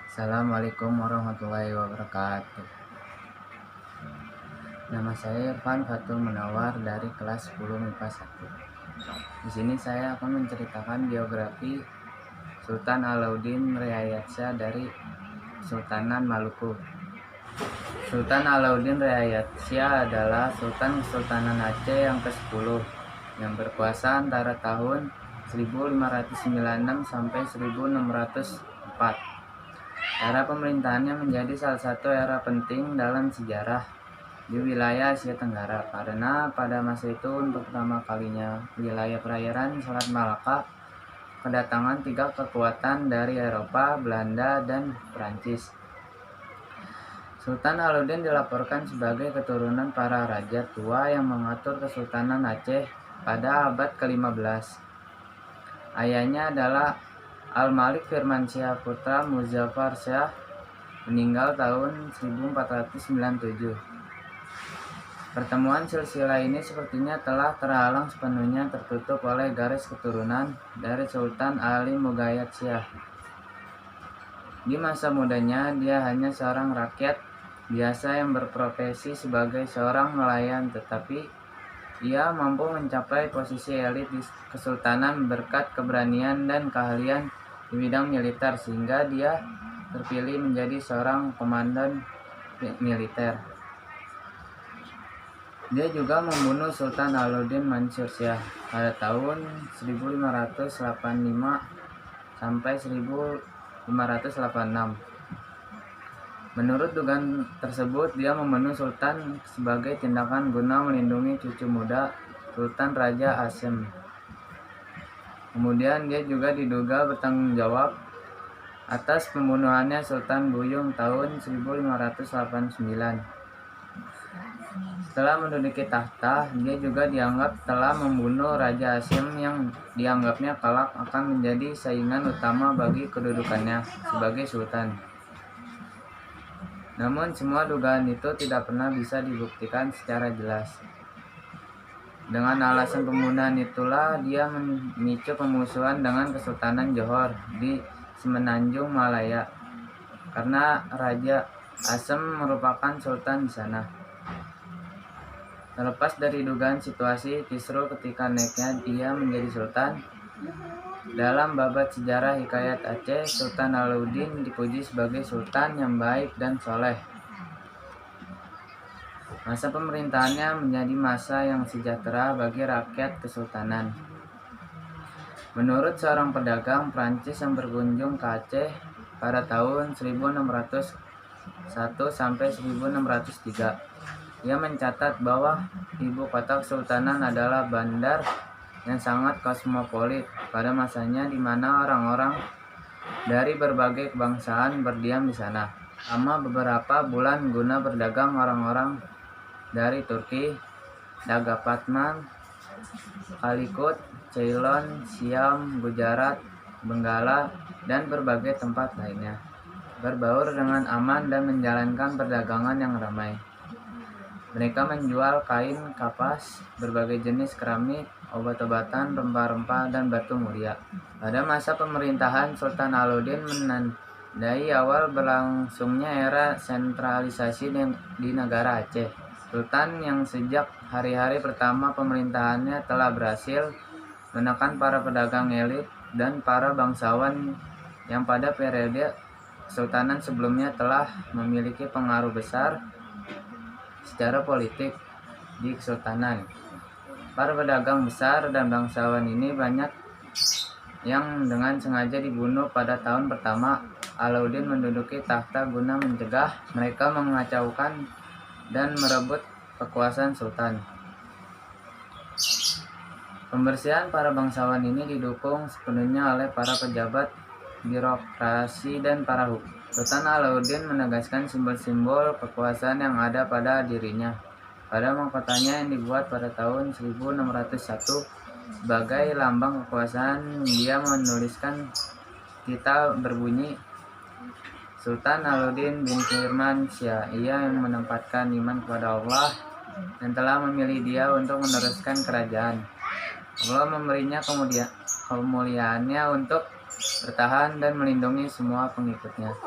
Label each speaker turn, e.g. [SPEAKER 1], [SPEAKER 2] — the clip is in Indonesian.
[SPEAKER 1] Assalamualaikum warahmatullahi wabarakatuh. Nama saya Irfan Fatul Munawar dari kelas 10 MIPA 1. Di sini saya akan menceritakan biografi Sultan Alauddin Reayatsyah dari Sultanan Maluku. Sultan Alauddin Reayatsyah adalah Sultan Kesultanan Aceh yang ke-10 yang berkuasa antara tahun 1596 sampai 1604. Era pemerintahannya menjadi salah satu era penting dalam sejarah di wilayah Asia Tenggara karena pada masa itu untuk pertama kalinya wilayah perairan Selat Malaka kedatangan 3 kekuatan dari Eropa, Belanda, dan Prancis. Sultan Alauddin dilaporkan sebagai keturunan para raja tua yang mengatur Kesultanan Aceh pada abad ke-15. Ayahnya adalah Al-Malik Firmansyah putra Muzaffar Syah, meninggal tahun 1497. Pertemuan silsilah ini sepertinya telah terhalang sepenuhnya tertutup oleh garis keturunan dari Sultan Ali Mughayat Syah. Di masa mudanya, dia hanya seorang rakyat biasa yang berprofesi sebagai seorang nelayan, tetapi ia mampu mencapai posisi elit di kesultanan berkat keberanian dan keahlian di bidang militer, sehingga dia terpilih menjadi seorang komandan militer. Dia juga membunuh Sultan Alauddin Mansur Syah pada tahun 1585 sampai 1586. Menurut dugaan tersebut, dia membunuh Sultan sebagai tindakan guna melindungi cucu muda Sultan Raja Asem. Kemudian dia juga diduga bertanggung jawab atas pembunuhannya Sultan Buyung tahun 1589. Setelah menduduki tahta, dia juga dianggap telah membunuh Raja Asem yang dianggapnya kelak akan menjadi saingan utama bagi kedudukannya sebagai sultan. Namun semua dugaan itu tidak pernah bisa dibuktikan secara jelas. Dengan alasan pembunuhan itulah dia memicu pemusuhan dengan Kesultanan Johor di Semenanjung Malaya karena Raja Asem merupakan sultan di sana. Terlepas dari dugaan situasi kisruh ketika naiknya dia menjadi sultan, dalam babat sejarah Hikayat Aceh, Sultan Alauddin dipuji sebagai sultan yang baik dan soleh. Masa pemerintahannya menjadi masa yang sejahtera bagi rakyat kesultanan. Menurut seorang pedagang Prancis yang berkunjung ke Aceh pada tahun 1601 sampai 1603, ia mencatat bahwa ibu kota kesultanan adalah bandar yang sangat kosmopolit pada masanya, di mana orang-orang dari berbagai kebangsaan berdiam di sana selama beberapa bulan guna berdagang. Orang-orang dari Turki, Nagapatman, Calicut, Ceylon, Siam, Gujarat, Benggala, dan berbagai tempat lainnya berbaur dengan aman dan menjalankan perdagangan yang ramai. Mereka menjual kain, kapas, berbagai jenis keramik, obat-obatan, rempah-rempah, dan batu mulia. Pada masa pemerintahan Sultan Alauddin menandai awal berlangsungnya era sentralisasi di negara Aceh. Sultan yang sejak hari-hari pertama pemerintahannya telah berhasil menekan para pedagang elit dan para bangsawan yang pada periode kesultanan sebelumnya telah memiliki pengaruh besar secara politik di kesultanan. Para pedagang besar dan bangsawan ini banyak yang dengan sengaja dibunuh pada tahun pertama Alauddin menduduki takhta guna mencegah mereka mengacaukan dan merebut kekuasaan sultan. Pembersihan para bangsawan ini didukung sepenuhnya oleh para pejabat birokrasi dan para hukum. Sultan Alauddin menegaskan simbol-simbol kekuasaan yang ada pada dirinya. Pada mahkotanya yang dibuat pada tahun 1601 sebagai lambang kekuasaan, dia menuliskan kitab berbunyi Sultan Alauddin bin Firmansyah. Ia yang menempatkan iman kepada Allah dan telah memilih dia untuk meneruskan kerajaan. Allah memberinya kemuliaannya untuk bertahan dan melindungi semua pengikutnya.